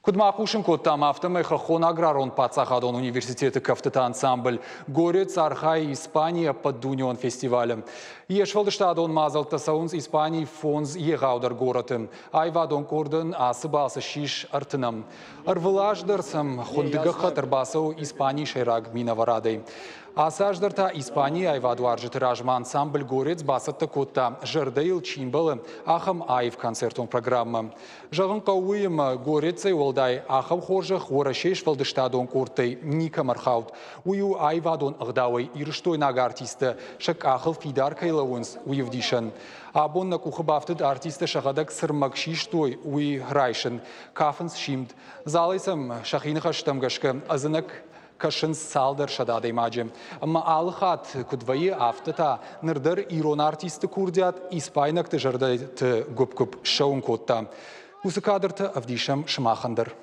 Кудмақушын коттам автомы хахон аграрон пацахадон университеты кафтета ансамбль Горец Архай Испания под Дунион фестивалем. Ешвалдыштадон мазалта саунс Испании фонз егаудер горотым. Айвадон корден асыбасы шиш артынам. Арвылаждырсам хондыга хатырбасау Испании шераг минаварадой. Асаждырта Испания айваду аржитыражма ансамбль Горец басатта котта жырдайыл чимбалы ахам айв концертон программа. Жағын қауыйым Горецей олдай ахам хоржық орашеш валдыштадон кортай Ника Мархаут. Ую айвадон ығдауай ирыштойнаг артисты шак ахыл фидар кайлауынс уевдишен. Абонна кухыбафтыд артисты шағадак сырмак шиштой уй райшын. Кафынс шимд. Залайсам шахиныға штамгашка азынак кашын салдар шададай маджем. Амма алхат кудвайы автота нырдар ирон артисты курдят, испайнак ты жардайты гуп-гуп шаун котта. Усы кадрты авдишам шмахандар.